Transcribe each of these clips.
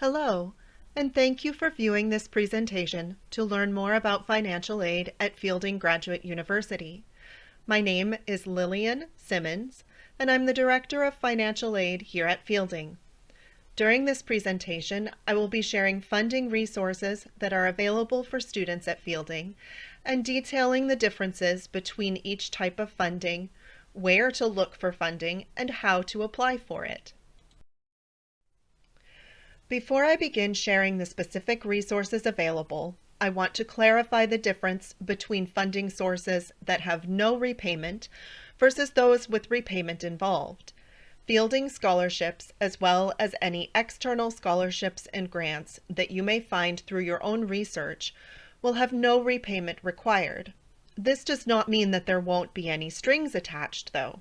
Hello, and thank you for viewing this presentation to learn more about financial aid at Fielding Graduate University. My name is Lillian Simmons, and I'm the Director of Financial Aid here at Fielding. During this presentation, I will be sharing funding resources that are available for students at Fielding and detailing the differences between each type of funding, where to look for funding, and how to apply for it. Before I begin sharing the specific resources available, I want to clarify the difference between funding sources that have no repayment versus those with repayment involved. Fielding scholarships, as well as any external scholarships and grants that you may find through your own research, will have no repayment required. This does not mean that there won't be any strings attached, though.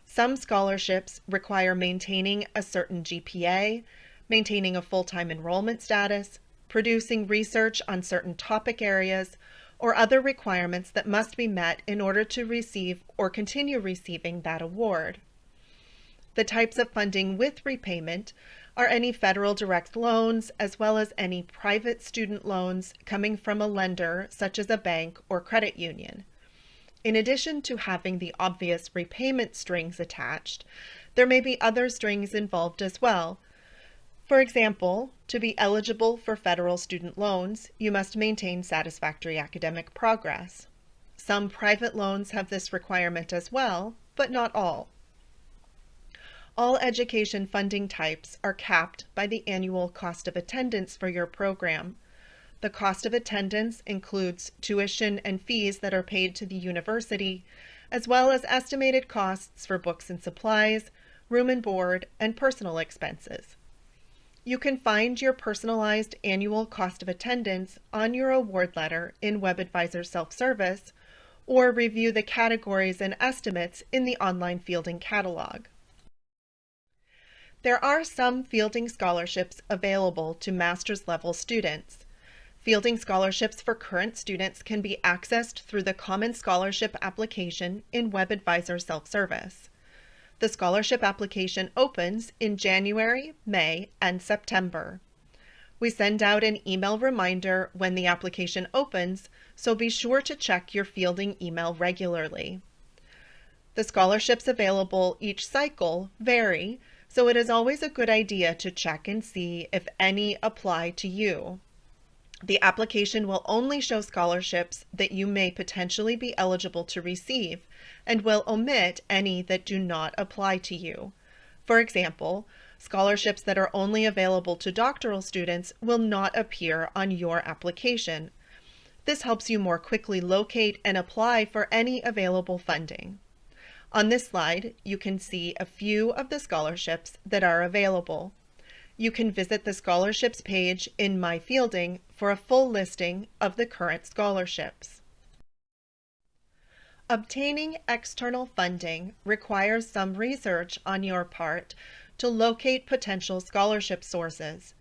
Some scholarships require maintaining a certain GPA, maintaining a full-time enrollment status, producing research on certain topic areas, or other requirements that must be met in order to receive or continue receiving that award. The types of funding with repayment are any federal direct loans, as well as any private student loans coming from a lender such as a bank or credit union. In addition to having the obvious repayment strings attached, there may be other strings involved as well. For example, to be eligible for federal student loans, you must maintain satisfactory academic progress. Some private loans have this requirement as well, but not all. All education funding types are capped by the annual cost of attendance for your program. The cost of attendance includes tuition and fees that are paid to the university, as well as estimated costs for books and supplies, room and board, and personal expenses. You can find your personalized annual cost of attendance on your award letter in WebAdvisor Self-Service, or review the categories and estimates in the online Fielding catalog. There are some Fielding scholarships available to master's level students. Fielding scholarships for current students can be accessed through the Common Scholarship application in WebAdvisor Self-Service. The scholarship application opens in January, May, and September. We send out an email reminder when the application opens, so be sure to check your Fielding email regularly. The scholarships available each cycle vary, so it is always a good idea to check and see if any apply to you. The application will only show scholarships that you may potentially be eligible to receive and will omit any that do not apply to you. For example, scholarships that are only available to doctoral students will not appear on your application. This helps you more quickly locate and apply for any available funding. On this slide, you can see a few of the scholarships that are available. You can visit the scholarships page in My Fielding for a full listing of the current scholarships. Obtaining external funding requires some research on your part to locate potential scholarship sources.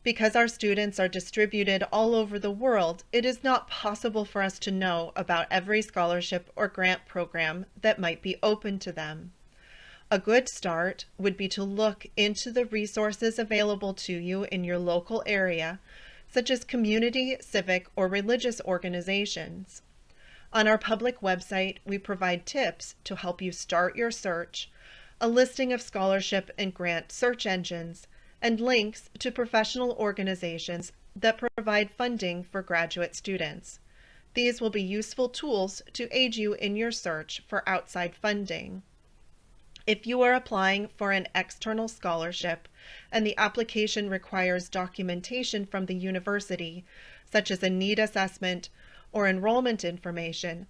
Because our students are distributed all over the world, it is not possible for us to know about every scholarship or grant program that might be open to them. A good start would be to look into the resources available to you in your local area, such as community, civic, or religious organizations. On our public website, we provide tips to help you start your search, a listing of scholarship and grant search engines, and links to professional organizations that provide funding for graduate students. These will be useful tools to aid you in your search for outside funding. If you are applying for an external scholarship and the application requires documentation from the university, such as a need assessment or enrollment information,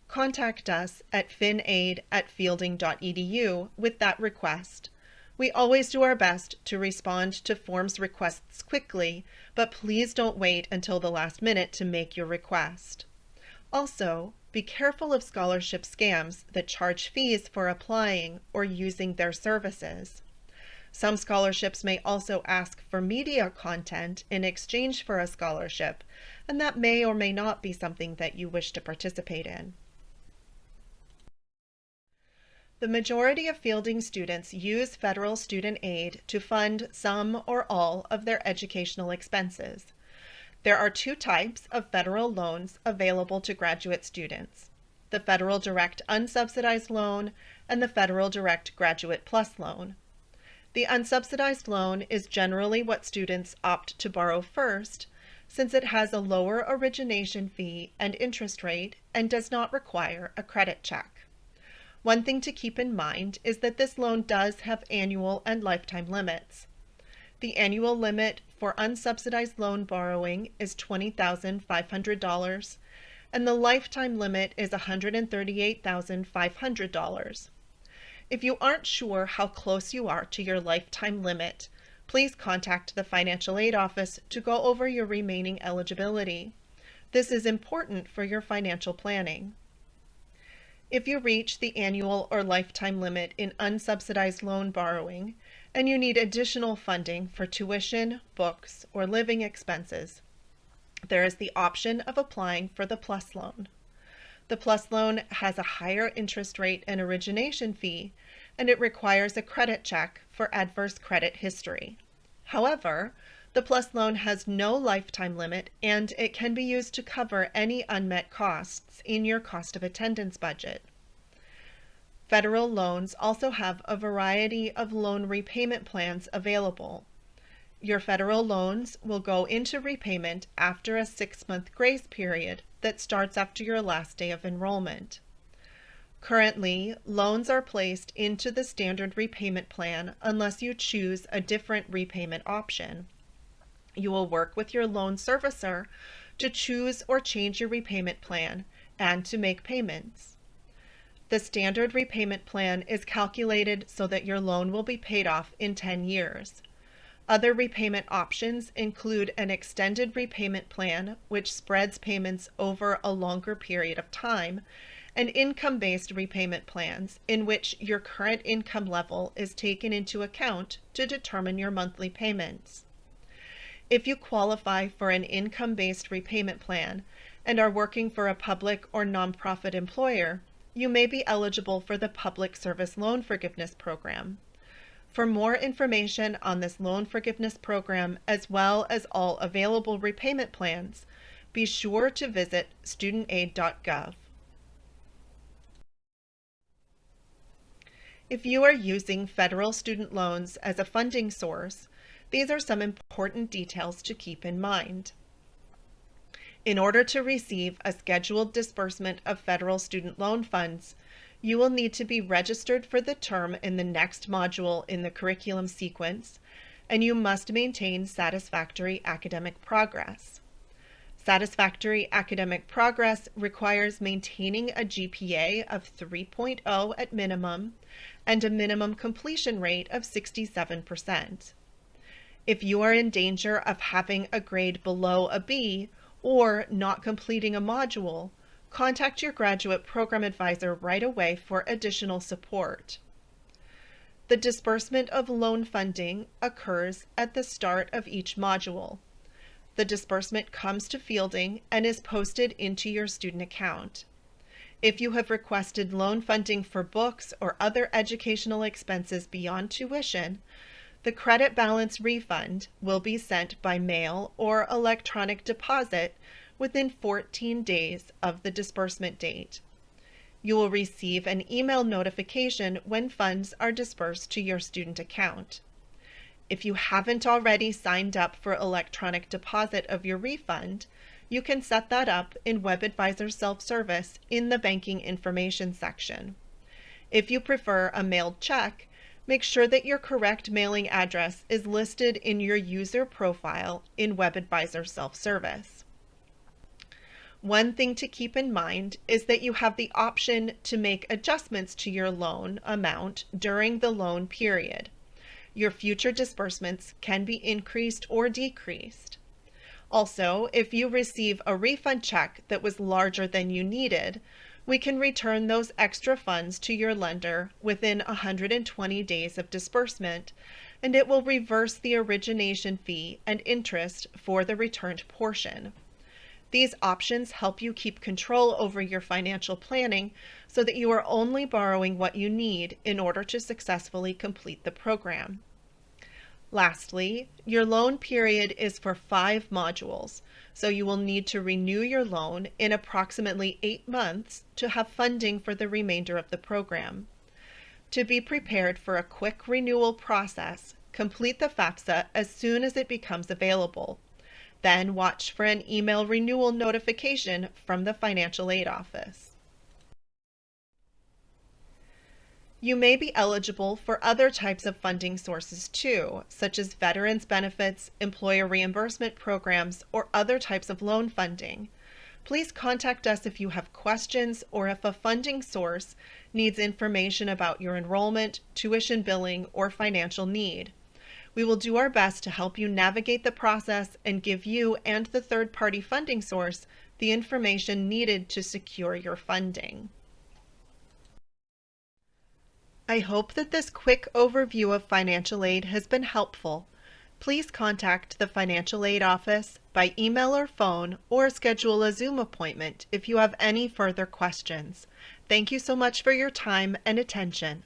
contact us at finaid@fielding.edu with that request. We always do our best to respond to forms requests quickly, but please don't wait until the last minute to make your request. Also, be careful of scholarship scams that charge fees for applying or using their services. Some scholarships may also ask for media content in exchange for a scholarship, and that may or may not be something that you wish to participate in. The majority of Fielding students use federal student aid to fund some or all of their educational expenses. There are two types of federal loans available to graduate students: the Federal Direct Unsubsidized Loan and the Federal Direct Graduate Plus Loan. The unsubsidized loan is generally what students opt to borrow first, since it has a lower origination fee and interest rate and does not require a credit check. One thing to keep in mind is that this loan does have annual and lifetime limits. The annual limit for unsubsidized loan borrowing is $20,500, and the lifetime limit is $138,500. If you aren't sure how close you are to your lifetime limit, please contact the financial aid office to go over your remaining eligibility. This is important for your financial planning. If you reach the annual or lifetime limit in unsubsidized loan borrowing, and you need additional funding for tuition, books, or living expenses, there is the option of applying for the PLUS loan. The PLUS loan has a higher interest rate and origination fee, and it requires a credit check for adverse credit history. However, the PLUS loan has no lifetime limit, and it can be used to cover any unmet costs in your cost of attendance budget. Federal loans also have a variety of loan repayment plans available. Your federal loans will go into repayment after a 6-month grace period that starts after your last day of enrollment. Currently, loans are placed into the standard repayment plan unless you choose a different repayment option. You will work with your loan servicer to choose or change your repayment plan and to make payments. The standard repayment plan is calculated so that your loan will be paid off in 10 years. Other repayment options include an extended repayment plan, which spreads payments over a longer period of time, and income-based repayment plans, in which your current income level is taken into account to determine your monthly payments. If you qualify for an income-based repayment plan and are working for a public or nonprofit employer, you may be eligible for the Public Service Loan Forgiveness Program. For more information on this loan forgiveness program, as well as all available repayment plans, be sure to visit studentaid.gov. If you are using federal student loans as a funding source, these are some important details to keep in mind. In order to receive a scheduled disbursement of federal student loan funds, you will need to be registered for the term in the next module in the curriculum sequence, and you must maintain satisfactory academic progress. Satisfactory academic progress requires maintaining a GPA of 3.0 at minimum and a minimum completion rate of 67%. If you are in danger of having a grade below a B or not completing a module, contact your graduate program advisor right away for additional support. The disbursement of loan funding occurs at the start of each module. The disbursement comes to Fielding and is posted into your student account. If you have requested loan funding for books or other educational expenses beyond tuition, the credit balance refund will be sent by mail or electronic deposit within 14 days of the disbursement date. You will receive an email notification when funds are disbursed to your student account. If you haven't already signed up for electronic deposit of your refund, you can set that up in WebAdvisor Self-Service in the Banking Information section. If you prefer a mailed check, make sure that your correct mailing address is listed in your user profile in WebAdvisor Self-Service. One thing to keep in mind is that you have the option to make adjustments to your loan amount during the loan period. Your future disbursements can be increased or decreased. Also, if you receive a refund check that was larger than you needed, we can return those extra funds to your lender within 120 days of disbursement, and it will reverse the origination fee and interest for the returned portion. These options help you keep control over your financial planning so that you are only borrowing what you need in order to successfully complete the program. Lastly, your loan period is for 5 modules, so you will need to renew your loan in approximately 8 months to have funding for the remainder of the program. To be prepared for a quick renewal process, complete the FAFSA as soon as it becomes available. Then watch for an email renewal notification from the Financial Aid Office. You may be eligible for other types of funding sources too, such as veterans benefits, employer reimbursement programs, or other types of loan funding. Please contact us if you have questions or if a funding source needs information about your enrollment, tuition billing, or financial need. We will do our best to help you navigate the process and give you and the third-party funding source the information needed to secure your funding. I hope that this quick overview of financial aid has been helpful. Please contact the Financial Aid Office by email or phone, or schedule a Zoom appointment if you have any further questions. Thank you so much for your time and attention.